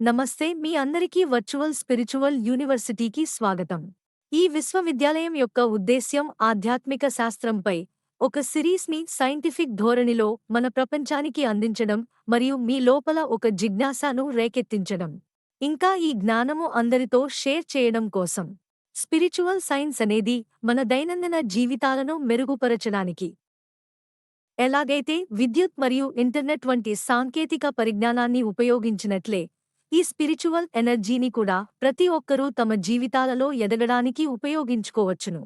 నమస్తే మీ అందరికీ virtual spiritual యూనివర్సిటీకి స్వాగతం. ఈ విశ్వవిద్యాలయం యొక్క ఉద్దేశ్యం ఆధ్యాత్మిక శాస్త్రంపై ఒక సిరీస్ని సైంటిఫిక్ ధోరణిలో మన ప్రపంచానికి అందించడం మరియు మీ లోపల ఒక జిజ్ఞాసను రేకెత్తించడం, ఇంకా ఈ జ్ఞానము అందరితో షేర్ చేయడం కోసం. స్పిరిచువల్ సైన్స్ అనేది మన దైనందిన జీవితాలను మెరుగుపరచడానికి, ఎలాగైతే విద్యుత్ మరియు ఇంటర్నెట్ వంటి సాంకేతిక పరిజ్ఞానాన్ని ఉపయోగించినట్లే ఈ స్పిరిచువల్ ఎనర్జీని కూడా ప్రతి ఒక్కరూ తమ జీవితాలలో ఎదగడానికి ఉపయోగించుకోవచ్చును.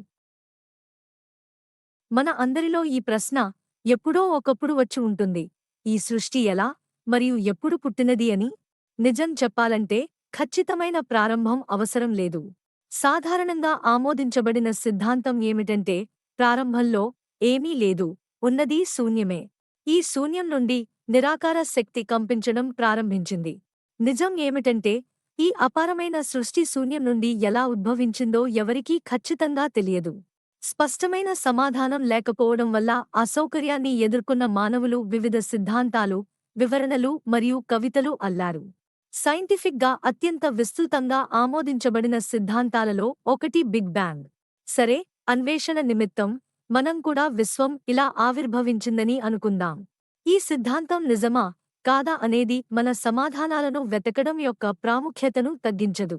మన అందరిలో ఈ ప్రశ్న ఎప్పుడో ఒకప్పుడు వచ్చి ఉంటుంది: ఈ సృష్టి ఎలా మరియు ఎప్పుడు పుట్టినది అని? నిజం చెప్పాలంటే ఖచ్చితమైన ప్రారంభం అవసరం లేదు. సాధారణంగా ఆమోదించబడిన సిద్ధాంతం ఏమిటంటే, ప్రారంభంలో ఏమీ లేదు, ఉన్నది శూన్యమే. ఈ శూన్యం నుండి నిరాకార శక్తి కంపించడం ప్రారంభించింది. నిజం ఏమిటంటే, ఈ అపారమైన సృష్టి శూన్యం నుండి ఎలా ఉద్భవించిందో ఎవరికీ ఖచ్చితంగా తెలియదు. స్పష్టమైన సమాధానం లేకపోవడం వల్ల అసౌకర్యాన్ని ఎదుర్కొన్న మానవులు వివిధ సిద్ధాంతాలు, వివరణలు మరియు కవితలు అల్లారు. సైంటిఫిక్గా అత్యంత విస్తృతంగా ఆమోదించబడిన సిద్ధాంతాలలో ఒకటి బిగ్ బ్యాంగ్. సరే, అన్వేషణ నిమిత్తం మనం కూడా విశ్వం ఇలా ఆవిర్భవించిందని అనుకుందాం. ఈ సిద్ధాంతం నిజమా కాదా అనేది మన సమాధానాలను వెతకడం యొక్క ప్రాముఖ్యతను తగ్గించదు.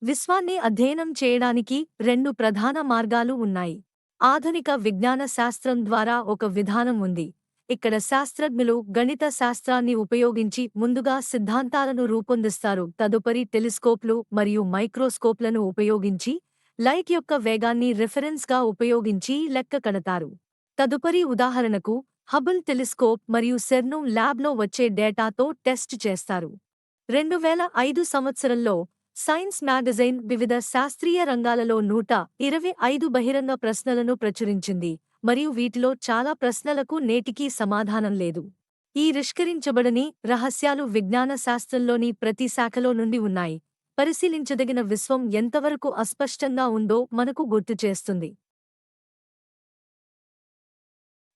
విశ్వాన్ని అధ్యయనం చేయడానికి రెండు ప్రధాన మార్గాలు ఉన్నాయి. ఆధునిక విజ్ఞాన శాస్త్రం ద్వారా ఒక విధానం ఉంది. ఇక్కడ శాస్త్రజ్ఞులు గణిత శాస్త్రాన్ని ఉపయోగించి ముందుగా సిద్ధాంతాలను రూపొందిస్తారు. తదుపరి టెలిస్కోప్లు మరియు మైక్రోస్కోప్లను ఉపయోగించి లైట్ యొక్క వేగాన్ని రిఫరెన్స్గా ఉపయోగించి లెక్క కడతారు. తదుపరి ఉదాహరణకు హబుల్ టెలిస్కోప్ మరియు సెర్ను ల్యాబ్లో వచ్చే డేటాతో టెస్ట్ చేస్తారు. 2005 సంవత్సరంలో సైన్స్ మ్యాగజైన్ వివిధ శాస్త్రీయ రంగాలలో 125 బహిరంగ ప్రశ్నలను ప్రచురించింది, మరియు వీటిలో చాలా ప్రశ్నలకు నేటికీ సమాధానం లేదు. ఈ పరిష్కరించబడని రహస్యాలు విజ్ఞాన శాస్త్రంలోని ప్రతి శాఖలో నుండి ఉన్నాయి. పరిశీలించదగిన విశ్వం ఎంతవరకు అస్పష్టంగా ఉందో మనకు గుర్తుచేస్తుంది.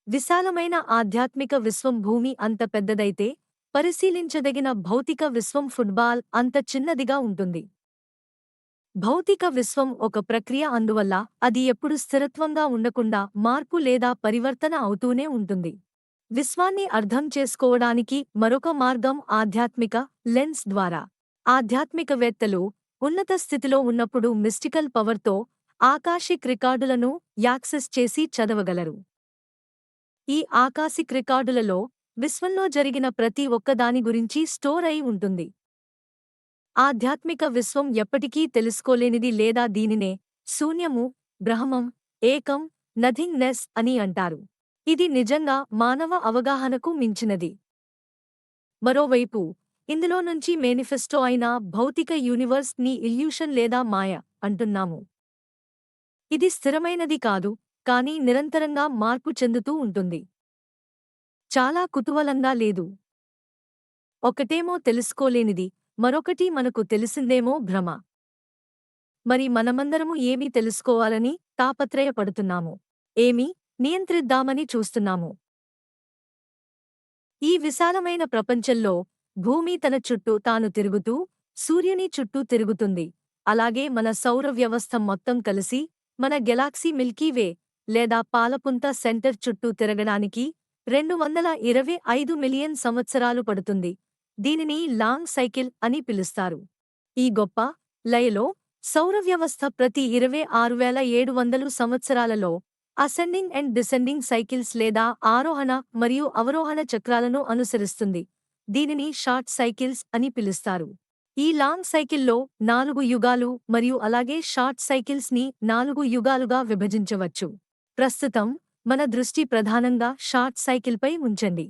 విశాలమైన ఆధ్యాత్మిక విశ్వం భూమి అంత పెద్దదైతే, పరిశీలించదగిన భౌతిక విశ్వం ఫుట్బాల్ అంత చిన్నదిగా ఉంటుంది. భౌతిక విశ్వం ఒక ప్రక్రియ, అందువల్ల అది ఎప్పుడు స్థిరత్వంగా ఉండకుండా మార్పు లేదా పరివర్తన అవుతూనే ఉంటుంది. విశ్వాన్ని అర్థం చేసుకోవడానికి మరొక మార్గం ఆధ్యాత్మిక లెన్స్ ద్వారా. ఆధ్యాత్మికవేత్తలు ఉన్నత స్థితిలో ఉన్నప్పుడు మిస్టికల్ పవర్తో ఆకాశిక్ రికార్డులను యాక్సెస్ చేసి చదవగలరు. ఈ ఆకాశిక్ రికార్డులలో విశ్వంలో జరిగిన ప్రతి ఒక్కదాని గురించి స్టోర్ అయి ఉంటుంది. ఆధ్యాత్మిక విశ్వం ఎప్పటికీ తెలుసుకోలేనిది, లేదా దీనినే శూన్యము, బ్రహ్మం, ఏకం, నథింగ్నెస్ అని అంటారు. ఇది నిజంగా మానవ అవగాహనకు మించినది. మరోవైపు, ఇందులో నుంచి మేనిఫెస్టో అయిన భౌతిక యూనివర్స్ ని ఇల్యూషన్ లేదా మాయ అంటున్నాము. ఇది స్థిరమైనది కాదు, కానీ నిరంతరంగా మార్పు చెందుతూ ఉంటుంది. చాలా కుతూహలంగా లేదు. ఒకటేమో తెలుసుకోలేనిది, మరొకటి మనకు తెలిసిందేమో భ్రమ. మరి మనమందరము ఏమి తెలుసుకోవాలని తాపత్రయపడుతున్నాము? ఏమి నియంత్రిద్దామని చూస్తున్నాము? ఈ విశాలమైన ప్రపంచంలో భూమి తన చుట్టూ తాను తిరుగుతూ సూర్యుని చుట్టూ తిరుగుతుంది. అలాగే మన సౌర వ్యవస్థ మొత్తం కలిసి మన గెలాక్సీ మిల్కీవే లేదా పాలపుంత సెంటర్ చుట్టూ తిరగడానికి 225 మిలియన్ సంవత్సరాలు పడుతుంది. దీనిని లాంగ్ సైకిల్ అని పిలుస్తారు. ఈ గొప్ప లయలో సౌరవ్యవస్థ ప్రతి 26,700 సంవత్సరాలలో అసెండింగ్ అండ్ డిసెండింగ్ సైకిల్స్ లేదా ఆరోహణ మరియు అవరోహణ చక్రాలను అనుసరిస్తుంది. దీనిని షార్ట్ సైకిల్స్ అని పిలుస్తారు. ఈ లాంగ్ సైకిల్లో 4 యుగాలు మరియు అలాగే షార్ట్ సైకిల్స్ ని 4 యుగాలుగా విభజించవచ్చు. ప్రస్తుతం మన దృష్టి ప్రధానంగా షార్ట్ సైకిల్పై ఉంచండి.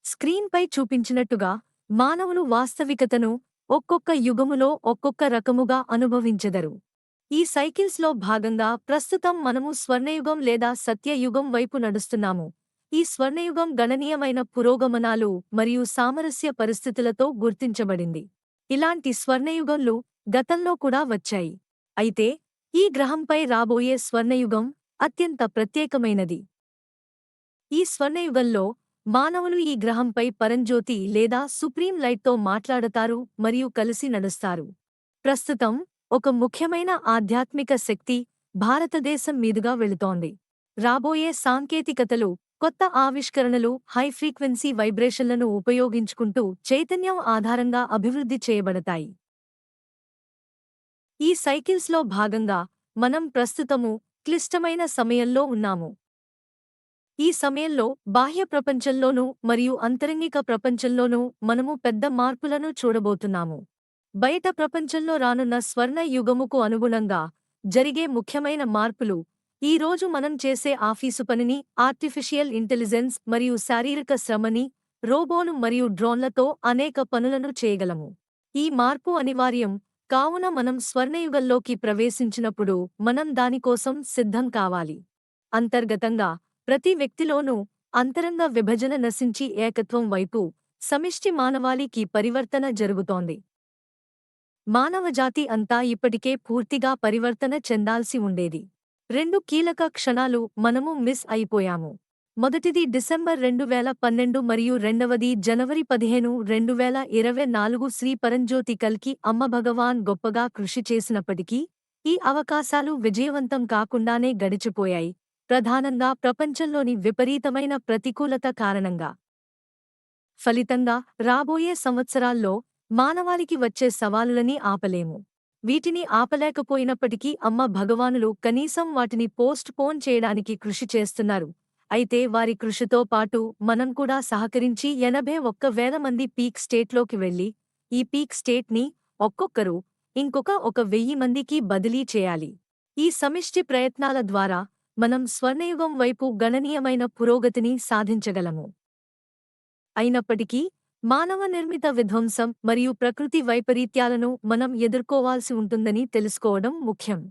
స్క్రీన్పై చూపించినట్టుగా మానవులు వాస్తవికతను ఒక్కొక్క యుగములో ఒక్కొక్క రకముగా అనుభవించెదరు. ఈ సైకిల్స్లో భాగంగా ప్రస్తుతం మనము స్వర్ణయుగం లేదా సత్యయుగం వైపు నడుస్తున్నాము. ఈ స్వర్ణయుగం గణనీయమైన పురోగమనాలు మరియు సామరస్య పరిస్థితులతో గుర్తించబడింది. ఇలాంటి స్వర్ణయుగంలు గతంలో కూడా వచ్చాయి. అయితే ఈ గ్రహంపై రాబోయే స్వర్ణయుగం అత్యంత ప్రత్యేకమైనది. ఈ స్వర్ణయుగంలో మానవులు ఈ గ్రహంపై పరంజ్యోతి లేదా సుప్రీం లైట్తో మాట్లాడతారు మరియు కలిసి నడుస్తారు. ప్రస్తుతం ఒక ముఖ్యమైన ఆధ్యాత్మిక శక్తి భారతదేశం మీదుగా వెళుతోంది. రాబోయే సాంకేతికతలు, కొత్త ఆవిష్కరణలు హై ఫ్రీక్వెన్సీ వైబ్రేషన్లను ఉపయోగించుకుంటూ చైతన్యం ఆధారంగా అభివృద్ధి చేయబడతాయి. ఈ సైకిల్స్లో భాగంగా మనం ప్రస్తుతము క్లిష్టమైన సమయంలో ఉన్నాము. ఈ సమయంలో బాహ్య ప్రపంచంలోనూ మరియు అంతరంగిక ప్రపంచంలోనూ మనము పెద్ద మార్పులను చూడబోతున్నాము. బయట ప్రపంచంలో రానున్న స్వర్ణ యుగముకు అనుగుణంగా జరిగే ముఖ్యమైన మార్పులు, ఈ రోజు మనం చేసే ఆఫీసు పనిని ఆర్టిఫిషియల్ ఇంటెలిజెన్స్ మరియు శారీరక శ్రమని, రోబోలు మరియు డ్రోన్లతో అనేక పనులను చేయగలము. ఈ మార్పు అనివార్యం, కావున మనం స్వర్ణయుగంలోకి ప్రవేశించినప్పుడు మనం దానికోసం సిద్ధం కావాలి. అంతర్గతంగా ప్రతి వ్యక్తిలోనూ అంతరంగ విభజన నశించి ఏకత్వం వైపు, సమిష్టి మానవాళికి పరివర్తన జరుగుతోంది. మానవజాతి అంతా ఇప్పటికే పూర్తిగా పరివర్తన చెందాల్సి ఉండేది. 2 కీలక క్షణాలు మనము మిస్ అయిపోయాము. మొదటిది డిసెంబర్ 2012 మరియు రెండవది జనవరి 15, 2024. శ్రీ పరంజ్యోతి కల్కి అమ్మ భగవాన్ గొప్పగా కృషి చేసినప్పటికీ, ఈ అవకాశాలు విజయవంతం కాకుండానే గడిచిపోయాయి, ప్రధానంగా ప్రపంచంలోని విపరీతమైన ప్రతికూలత కారణంగా. ఫలితంగా రాబోయే సంవత్సరాల్లో మానవాళికి వచ్చే సవాలులని ఆపలేము. వీటిని ఆపలేకపోయినప్పటికీ అమ్మ భగవానులు కనీసం వాటిని పోస్ట్ పోన్ చేయడానికి కృషి చేస్తున్నారు. అయితే వారి కృషితో పాటు మనం కూడా సహకరించి 81,000 మంది పీక్ స్టేట్లోకి వెళ్లి, ఈ పీక్ స్టేట్ని ఒక్కొక్కరు ఇంకొక 1,000 మందికి బదిలీ చేయాలి. ఈ సమిష్టి ప్రయత్నాల ద్వారా మనం స్వర్ణయుగం వైపు గణనీయమైన పురోగతిని సాధించగలము. అయినప్పటికీ మానవ నిర్మిత విధ్వంసం మరియు ప్రకృతి వైపరీత్యాలను మనం ఎదుర్కోవాల్సి ఉంటుందని తెలుసుకోవడం ముఖ్యం.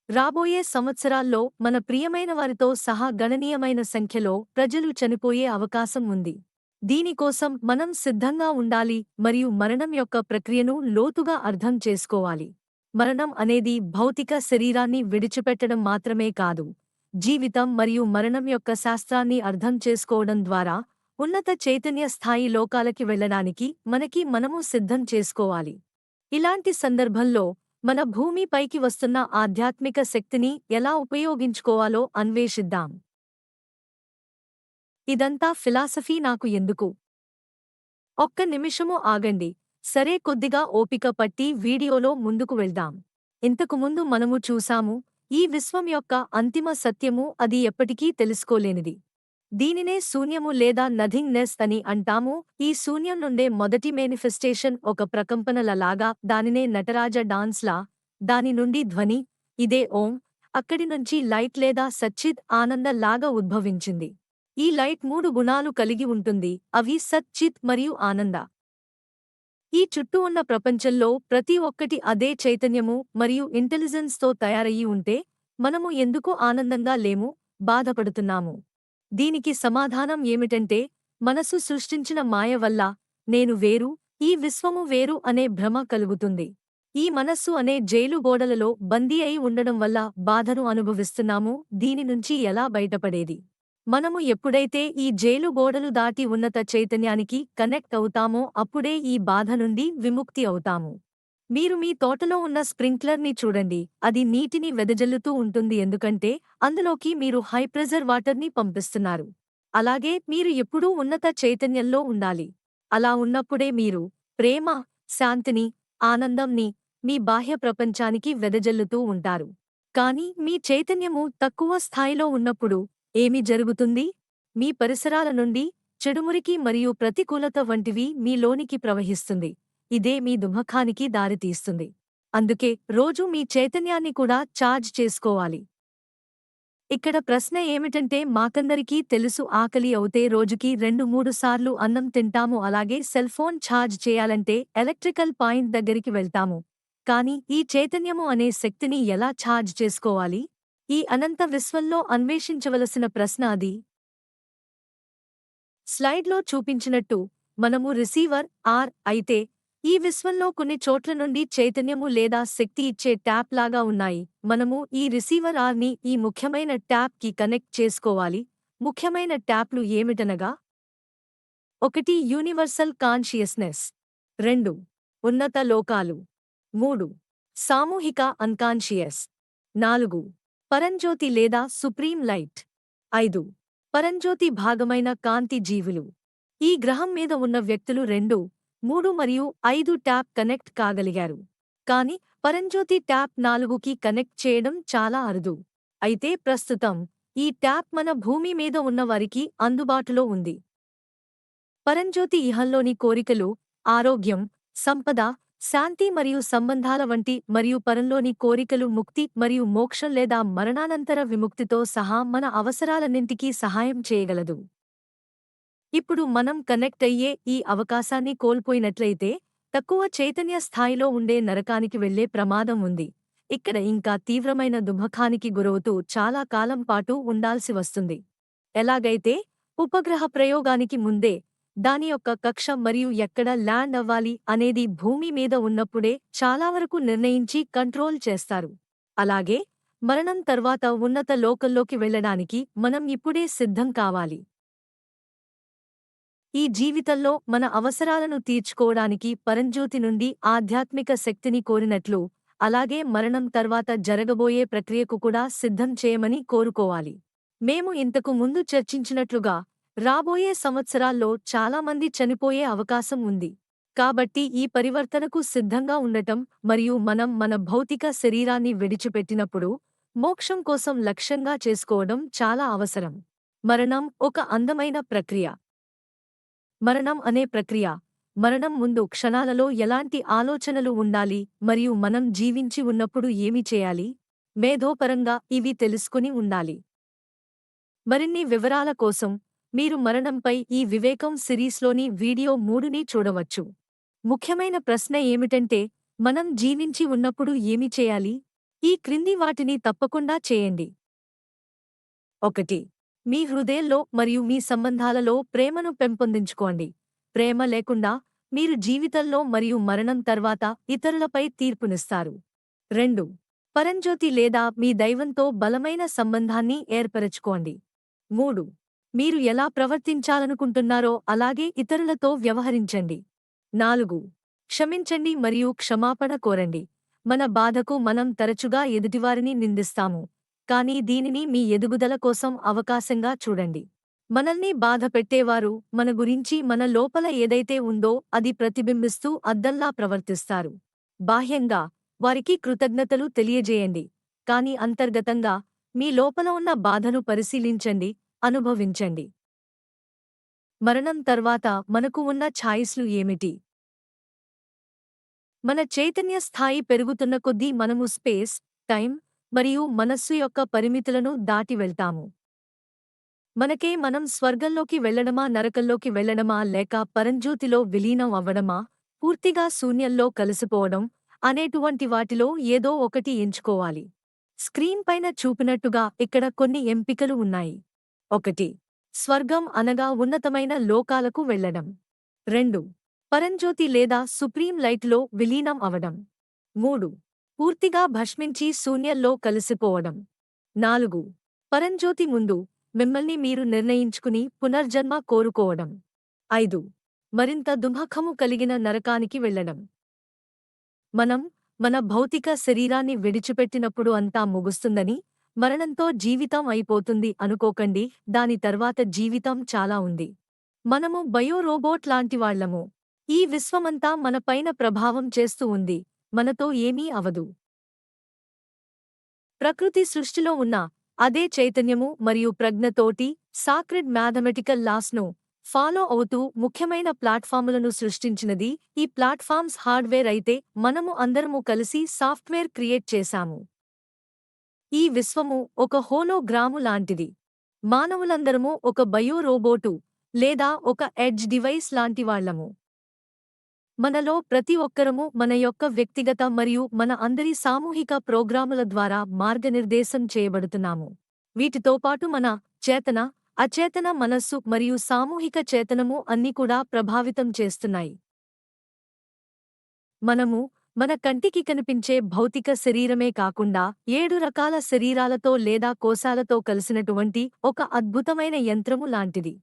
రాబోయే సంవత్సరాల్లో మన ప్రియమైన వారితో సహా గణనీయమైన సంఖ్యలో ప్రజలు చనిపోయే అవకాశం ఉంది. దీనికోసం మనం సిద్ధంగా ఉండాలి మరియు మరణం యొక్క ప్రక్రియను లోతుగా అర్థం చేసుకోవాలి. మరణం అనేది భౌతిక శరీరాన్ని విడిచిపెట్టడం మాత్రమే కాదు, జీవితం మరియు మరణం యొక్క శాస్త్రాన్ని అర్థం చేసుకోవడం ద్వారా ఉన్నత చైతన్య స్థాయి లోకాలకి వెళ్లడానికి మనము సిద్ధం చేసుకోవాలి. ఇలాంటి సందర్భంలో మన భూమి పైకి వస్తున్న ఆధ్యాత్మిక శక్తిని ఎలా ఉపయోగించుకోవాలో అన్వేషిద్దాం. ఇదంతా ఫిలాసఫీ నాకు ఎందుకు? ఒక్క నిమిషము ఆగండి. సరే, కొద్దిగా ఓపిక పట్టి వీడియోలో ముందుకు వెళ్దాం. ఇంతకుముందు మనము చూసాము, ఈ విశ్వం యొక్క అంతిమ సత్యము అది ఎప్పటికీ తెలుసుకోలేనిది. దీనినే శూన్యము లేదా నథింగ్నెస్ అని అంటాము. ఈ శూన్యం నుండే మొదటి మేనిఫెస్టేషన్ ఒక ప్రకంపనలలాగా, దానినే నటరాజ డాన్స్లా, దాని నుండి ధ్వని, ఇదే ఓం, అక్కడి నుంచి లైట్ లేదా సచ్చిద్ ఆనంద లాగా ఉద్భవించింది. ఈ లైట్ 3 గుణాలు కలిగి ఉంటుంది, అవి సత్, చిత్ మరియు ఆనంద. ఈ చుట్టూ ఉన్న ప్రపంచంలో ప్రతి ఒక్కటి అదే చైతన్యము మరియు ఇంటెలిజెన్స్తో తయారయ్యి ఉంటే మనము ఎందుకు ఆనందంగా లేము, బాధపడుతున్నాము? దీనికి సమాధానం ఏమిటంటే, మనసు సృష్టించిన మాయ వల్ల నేను వేరు, ఈ విశ్వము వేరు అనే భ్రమ కలుగుతుంది. ఈ మనస్సు అనే జైలు గోడలలో బందీ అయి ఉండడం వల్ల బాధను అనుభవిస్తున్నాము. దీని నుంచి ఎలా బయటపడేది? మనము ఎప్పుడైతే ఈ జైలు గోడలు దాటి ఉన్నత చైతన్యానికి కనెక్ట్ అవుతామో అప్పుడే ఈ బాధ నుండి విముక్తి అవుతాము. మీరు మీ తోటలో ఉన్న స్ప్రింక్లర్ని చూడండి, అది నీటిని వెదజల్లుతూ ఉంటుంది, ఎందుకంటే అందులోకి మీరు హై ప్రెజర్ వాటర్ని పంపిస్తున్నారు. అలాగే మీరు ఎప్పుడూ ఉన్నత చైతన్యంలో ఉండాలి. అలా ఉన్నప్పుడే మీరు ప్రేమ, శాంతిని, ఆనందంని మీ బాహ్య ప్రపంచానికి వెదజల్లుతూ ఉంటారు. కానీ మీ చైతన్యము తక్కువ స్థాయిలో ఉన్నప్పుడు ఏమి జరుగుతుంది? మీ పరిసరాల నుండి చెడుమురికి మరియు ప్రతికూలత వంటివి మీలోనికి ప్రవహిస్తుంది. ఇదే మీ దుఃఖానికి దారితీస్తుంది. అందుకే రోజూ మీ చైతన్యాన్ని కూడా ఛార్జ్ చేసుకోవాలి. ఇక్కడ ప్రశ్న ఏమిటంటే, మాకందరికీ తెలుసు, ఆకలి అవుతే రోజుకి 2-3 సార్లు అన్నం తింటాము, అలాగే సెల్ ఫోన్ ఛార్జ్ చేయాలంటే ఎలక్ట్రికల్ పాయింట్ దగ్గరికి వెళ్తాము. కానీ ఈ చైతన్యము అనే శక్తిని ఎలా ఛార్జ్ చేసుకోవాలి? ఈ అనంత విశ్వంలో అన్వేషించవలసిన ప్రశ్న అది. స్లైడ్లో చూపించినట్టు మనము రిసీవర్ అయితే ఈ విశ్వంలో కొన్ని చోట్ల నుండి చైతన్యము లేదా శక్తి ఇచ్చే ట్యాప్ లాగా ఉన్నాయి. మనము ఈ రిసీవర్ ని ఈ ముఖ్యమైన ట్యాప్ కి కనెక్ట్ చేసుకోవాలి. ముఖ్యమైన ట్యాప్లు ఏమిటనగా, ఒకటి యూనివర్సల్ కాన్షియస్నెస్, 2 ఉన్నత లోకాలు, 3 సామూహిక అన్కాన్షియస్, 4 పరంజ్యోతి లేదా సుప్రీం లైట్, 5 పరంజ్యోతి భాగమైన కాంతి జీవులు. ఈ గ్రహం మీద ఉన్న వ్యక్తులు 2, 3 మరియు 5 ట్యాప్ కనెక్ట్ కాగలిగారు. కాని పరంజ్యోతి ట్యాప్ 4కి కనెక్ట్ చేయడం చాలా అరుదు. అయితే ప్రస్తుతం ఈ ట్యాప్ మన భూమి మీద ఉన్నవారికి అందుబాటులో ఉంది. పరంజ్యోతి ఇహంలోని కోరికలు, ఆరోగ్యం, సంపద, శాంతి మరియు సంబంధాల వంటి మరియు పరంలోని కోరికలు ముక్తి మరియు మోక్షం లేదా మరణానంతర విముక్తితో సహా మన అవసరాలన్నింటికీ సహాయం చేయగలదు. ఇప్పుడు మనం కనెక్ట్ అయ్యే ఈ అవకాశాన్ని కోల్పోయినట్లయితే తక్కువ చైతన్య స్థాయిలో ఉండే నరకానికి వెళ్లే ప్రమాదం ఉంది. ఇక్కడ ఇంకా తీవ్రమైన దుఃఖానికి గురవుతూ చాలా కాలం పాటు ఉండాల్సి వస్తుంది. ఎలాగైతే ఉపగ్రహ ప్రయోగానికి ముందే దాని యొక్క కక్ష మరియు ఎక్కడ ల్యాండ్ అవ్వాలి అనేది భూమి మీద ఉన్నప్పుడే చాలా వరకు నిర్ణయించి కంట్రోల్ చేస్తారు. అలాగే మరణం తర్వాత ఉన్నత లోకంలోకి వెళ్లడానికి మనం ఇప్పుడే సిద్ధం కావాలి. ఈ జీవితంలో మన అవసరాలను తీర్చుకోవడానికి పరంజ్యోతి నుండి ఆధ్యాత్మిక శక్తిని కోరినట్లు, అలాగే మరణం తర్వాత జరగబోయే ప్రక్రియకు కూడా సిద్ధం చేయమని కోరుకోవాలి. మేము ఇంతకు ముందు చర్చించినట్లుగా రాబోయే సంవత్సరాల్లో చాలామంది చనిపోయే అవకాశం ఉంది. కాబట్టి ఈ పరివర్తనకు సిద్ధంగా ఉండటం మరియు మనం మన భౌతిక శరీరాన్ని విడిచిపెట్టినప్పుడు మోక్షం కోసం లక్ష్యంగా చేసుకోవడం చాలా అవసరం. మరణం ఒక అందమైన ప్రక్రియ. మరణం అనే ప్రక్రియ, మరణం ముందు క్షణాలలో ఎలాంటి ఆలోచనలు ఉండాలి మరియు మనం జీవించి ఉన్నప్పుడు ఏమి చేయాలి, మేధోపరంగా ఇవి తెలుసుకుని ఉండాలి. మరిన్ని వివరాల కోసం మీరు మరణంపై ఈ వివేకం సిరీస్లోని వీడియో 3ని చూడవచ్చు. ముఖ్యమైన ప్రశ్న ఏమిటంటే, మనం జీవించి ఉన్నప్పుడు ఏమి చేయాలి? ఈ క్రింది వాటిని తప్పకుండా చేయండి. 1. మీ హృదయంలో మరియు మీ సంబంధాలలో ప్రేమను పెంపొందించుకోండి. ప్రేమ లేకుండా మీరు జీవితంలో మరియు మరణం తర్వాత ఇతరులపై తీర్పునిస్తారు. 2. పరంజ్యోతి లేదా మీ దైవంతో బలమైన సంబంధాన్ని ఏర్పరచుకోండి. 3. మీరు ఎలా ప్రవర్తించాలనుకుంటున్నారో అలాగే ఇతరులతో వ్యవహరించండి. 4. క్షమించండి మరియు క్షమాపణ కోరండి. మన బాధకు మనం తరచుగా ఎదుటివారిని నిందిస్తాము, కానీ దీనిని మీ ఎదుగుదల కోసం అవకాశంగా చూడండి. మనల్ని బాధపెట్టేవారు మన గురించి మన లోపల ఏదైతే ఉందో అది ప్రతిబింబిస్తూ అద్దంలా ప్రవర్తిస్తారు. బాహ్యంగా వారికి కృతజ్ఞతలు తెలియజేయండి, కానీ అంతర్గతంగా మీ లోపల ఉన్న బాధను పరిశీలించండి, అనుభవించండి. మరణం తర్వాత మనకు ఉన్న ఛాయిస్లు ఏమిటి? మన చైతన్య స్థాయి పెరుగుతున్న కొద్దీ మనము స్పేస్, టైం మరియు మనస్సు యొక్క పరిమితులను దాటి వెళ్తాము. మనకే మనం స్వర్గంలోకి వెళ్లడమా, నరకంలోకి వెళ్లడమా, లేక పరంజ్యోతిలో విలీనం అవ్వడమా, పూర్తిగా శూన్యంలో కలిసిపోవడం అనేటువంటి వాటిలో ఏదో ఒకటి ఎంచుకోవాలి. స్క్రీన్ పైన చూపినట్టుగా ఇక్కడ కొన్ని ఎంపికలు ఉన్నాయి. 1. స్వర్గం అనగా ఉన్నతమైన లోకాలకు వెళ్లడం. 2. పరంజ్యోతి లేదా సుప్రీం లైట్లో విలీనం అవడం. 3. పూర్తిగా భస్మించి శూన్యంలో కలిసిపోవడం. 4. పరంజ్యోతి ముందు మిమ్మల్ని మీరు నిర్ణయించుకుని పునర్జన్మ కోరుకోవడం. 5. మరింత దుఃఖము కలిగిన నరకానికి వెళ్లడం. మనం మన భౌతిక శరీరాన్ని విడిచిపెట్టినప్పుడు అంతా ముగుస్తుందని, మరణంతో జీవితం అయిపోతుంది అనుకోకండి. దాని తర్వాత జీవితం చాలా ఉంది. మనము బయోరోబోట్ లాంటివాళ్లము. ఈ విశ్వమంతా మన పైన ప్రభావం చేస్తూ ఉంది, మనతో ఏమీ అవదు. ప్రకృతి సృష్టిలో ఉన్న అదే చైతన్యము మరియు ప్రజ్ఞతోటి సాక్రెడ్ మ్యాథమెటికల్ లాస్ను ఫాలో అవుతూ ముఖ్యమైన ప్లాట్ఫాములను సృష్టించినది ఈ ప్లాట్ఫామ్స్ హార్డ్వేర్ అయితే మనము అందరము కలిసి సాఫ్ట్వేర్ క్రియేట్ చేశాము. ఈ విశ్వము ఒక హోలోగ్రాము లాంటిది. మానవులందరము ఒక బయోరోబోటు లేదా ఒక ఎడ్జ్ డివైస్ లాంటివాళ్లము. మనలో ప్రతి ఒక్కరము మన యొక్క వ్యక్తిగత మరియు మన అందరి సామూహిక ప్రోగ్రాముల ద్వారా మార్గనిర్దేశం చేయబడుతున్నాము. వీటితో పాటు మన చేతన, అచేతన మనస్సు మరియు సామూహిక చేతనము అన్నీ కూడా ప్రభావితం చేస్తున్నాయి. మనము మన కంటికి కనిపించే భౌతిక శరీరమే కాకుండా 7 రకాల శరీరాలతో లేదా కోశాలతో కలిసినటువంటి ఒక అద్భుతమైన యంత్రము లాంటిది.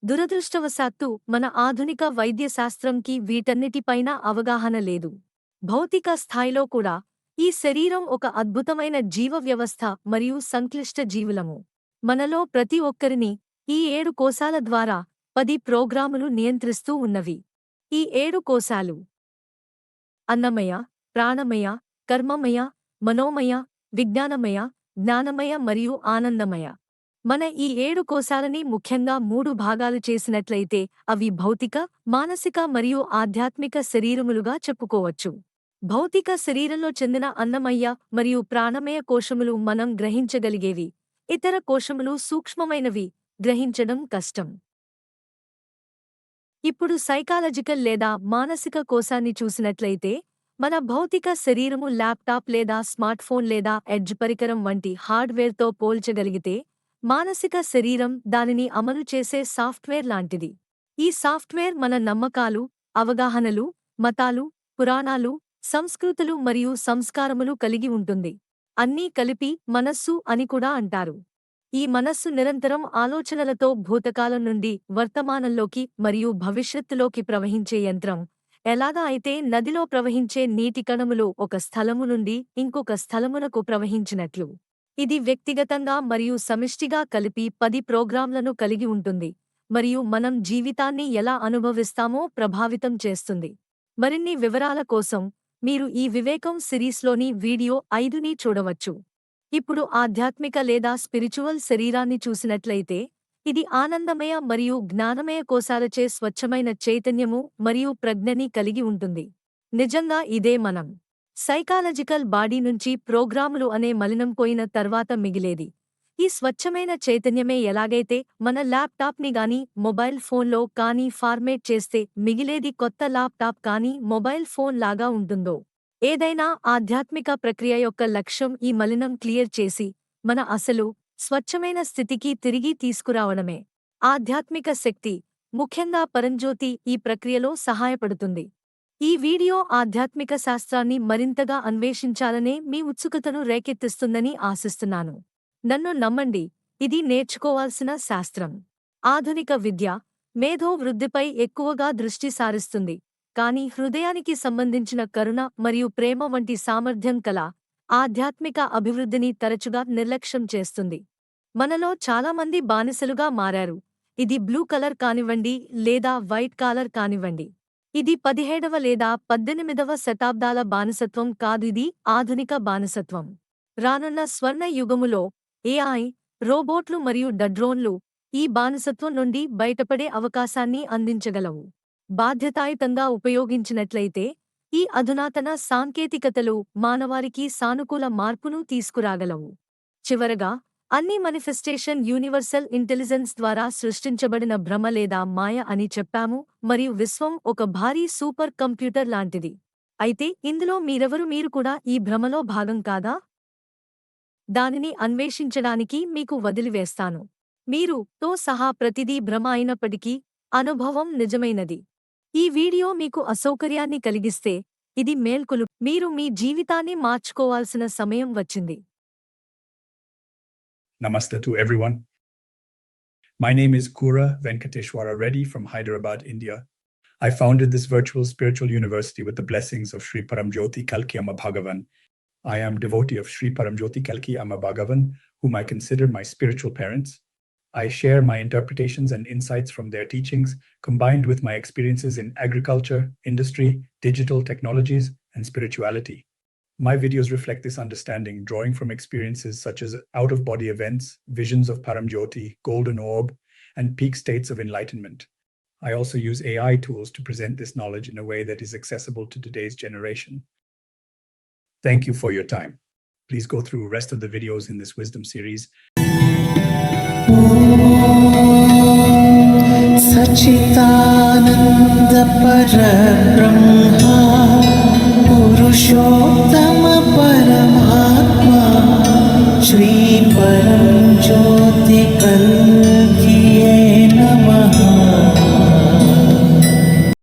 దురదృష్టవశాత్తు మన ఆధునిక వైద్యశాస్త్రంకి వీటన్నిటిపైన అవగాహన లేదు. భౌతిక స్థాయిలో కూడా ఈ శరీరం ఒక అద్భుతమైన జీవ వ్యవస్థ మరియు సంక్లిష్ట జీవులము. మనలో ప్రతి ఒక్కరిని ఈ 7 కోశాల ద్వారా 10 ప్రోగ్రాములు నియంత్రిస్తూ ఉన్నవి. ఈ 7 కోశాలు అన్నమయ, ప్రాణమయ, కర్మమయ, మనోమయ, విజ్ఞానమయ, జ్ఞానమయ మరియు ఆనందమయ. మన ఈ 7 కోశాలని ముఖ్యంగా 3 భాగాలు చేసినట్లయితే అవి భౌతిక, మానసిక మరియు ఆధ్యాత్మిక శరీరములుగా చెప్పుకోవచ్చు. భౌతిక శరీరంలో చెందిన అన్నమయ్య మరియు ప్రాణమయ కోశములు మనం గ్రహించగలిగేవి. ఇతర కోశములు సూక్ష్మమైనవి, గ్రహించడం కష్టం. ఇప్పుడు సైకాలజికల్ లేదా మానసిక కోశాన్ని చూసినట్లయితే మన భౌతిక శరీరము ల్యాప్టాప్ లేదా స్మార్ట్ఫోన్ లేదా ఎడ్జ్ పరికరం వంటి హార్డ్వేర్తో పోల్చగలిగితే, మానసిక శరీరం దానిని అమలు చేసే సాఫ్ట్వేర్ లాంటిది. ఈ సాఫ్ట్వేర్ మన నమ్మకాలు, అవగాహనలు, మతాలు, పురాణాలు, సంస్కృతులు మరియు సంస్కారములు కలిగి ఉంటుంది. అన్నీ కలిపి మనస్సు అని కూడా అంటారు. ఈ మనస్సు నిరంతరం ఆలోచనలతో భూతకాలం నుండి వర్తమానంలోకి మరియు భవిష్యత్తులోకి ప్రవహించే యంత్రం. ఎలాగా అయితే నదిలో ప్రవహించే నీటి కణములు ఒక స్థలము నుండి ఇంకొక స్థలమునకు ప్రవహించినట్లు, ఇది వ్యక్తిగతంగా మరియు సమిష్టిగా కలిపి 10 ప్రోగ్రాంలను కలిగి ఉంటుంది మరియు మనం జీవితాన్ని ఎలా అనుభవిస్తామో ప్రభావితం చేస్తుంది. మరిన్ని వివరాల కోసం మీరు ఈ వివేకం సిరీస్లోని వీడియో 5ని చూడవచ్చు. ఇప్పుడు ఆధ్యాత్మిక లేదా స్పిరిచువల్ శరీరాన్ని చూసినట్లయితే, ఇది ఆనందమయ మరియు జ్ఞానమయ కోశాలచే స్వచ్ఛమైన చైతన్యము మరియు ప్రజ్ఞని కలిగి ఉంటుంది. నిజంగా ఇదే మనం సైకాలజికల్ బాడీ నుంచి ప్రోగ్రాములు అనే మలినం పోయిన తర్వాత మిగిలేది. ఈ స్వచ్ఛమైన చైతన్యమే ఎలాగైతే మన ల్యాప్టాప్ని గానీ మొబైల్ ఫోన్లో కానీ ఫార్మేట్ చేస్తే మిగిలేది కొత్త ల్యాప్టాప్ కానీ మొబైల్ ఫోన్ లాగా ఉంటుందో, ఏదైనా ఆధ్యాత్మిక ప్రక్రియ యొక్క లక్ష్యం ఈ మలినం క్లియర్ చేసి మన అసలు స్వచ్ఛమైన స్థితికి తిరిగి తీసుకురావడమే. ఆధ్యాత్మిక శక్తి, ముఖ్యంగా పరంజ్యోతి ఈ ప్రక్రియలో సహాయపడుతుంది. ఈ వీడియో ఆధ్యాత్మిక శాస్త్రాన్ని మరింతగా అన్వేషించాలనే మీ ఉత్సుకతను రేకెత్తిస్తుందని ఆశిస్తున్నాను. నన్ను నమ్మండి, ఇది నేర్చుకోవాల్సిన శాస్త్రం. ఆధునిక విద్య మేధో వృద్ధిపై ఎక్కువగా దృష్టి సారిస్తుంది, కానీ హృదయానికి సంబంధించిన కరుణ మరియు ప్రేమ వంటి సామర్థ్యం కల ఆధ్యాత్మిక అభివృద్ధిని తరచుగా నిర్లక్ష్యం చేస్తుంది. మనలో చాలామంది బానిసలుగా మారారు. ఇది బ్లూ కలర్ కానివ్వండి లేదా వైట్ కాలర్ కానివ్వండి. ఇది 17వ లేదా 18వ శతాబ్దాల బానిసత్వం కాదు, ఇది ఆధునిక బానిసత్వం. రానున్న స్వర్ణ యుగములో ఏఐ, రోబోట్లు మరియు డ్రోన్లు ఈ బానిసత్వం నుండి బయటపడే అవకాశాన్ని అందించగలవు. బాధ్యతాయుతంగా ఉపయోగించినట్లయితే ఈ అధునాతన సాంకేతికతలు మానవారికి సానుకూల మార్పును తీసుకురాగలవు. చివరగా, అన్ని మానిఫెస్టేషన్ యూనివర్సల్ ఇంటెలిజెన్స్ ద్వారా సృష్టించబడిన భ్రమ లేదా మాయ అని చెప్పాము మరియు విశ్వం ఒక భారీ సూపర్ కంప్యూటర్ లాంటిది. అయితే ఇందులో మీరు కూడా ఈ భ్రమలో భాగం కాదా? దానిని అన్వేషించడానికి మీకు వదిలివేస్తాను. మీరు తో సహా ప్రతిదీ భ్రమ అయినప్పటికీ అనుభవం నిజమైనది. ఈ వీడియో మీకు అసౌకర్యాన్ని కలిగిస్తే ఇది మేల్కొలు. మీరు మీ జీవితాన్ని మార్చుకోవాల్సిన సమయం వచ్చింది. Namaste to everyone. My name is Kura Venkateshwara Reddy from Hyderabad, India. I founded this virtual spiritual university with the blessings of Sri Paramjyoti Kalki Amma Bhagavan. I am devotee of Sri Paramjyoti Kalki Amma Bhagavan, whom I consider my spiritual parents. I share my interpretations and insights from their teachings, combined with my experiences in agriculture, industry, digital technologies, and spirituality. My videos reflect this understanding, drawing from experiences such as out-of-body events, visions of Paramjyoti, golden orb, and peak states of enlightenment. I also use AI tools to present this knowledge in a way that is accessible to today's generation. Thank you for your time. Please go through the rest of the videos in this wisdom series. Sachidananda Parabrahma Purusho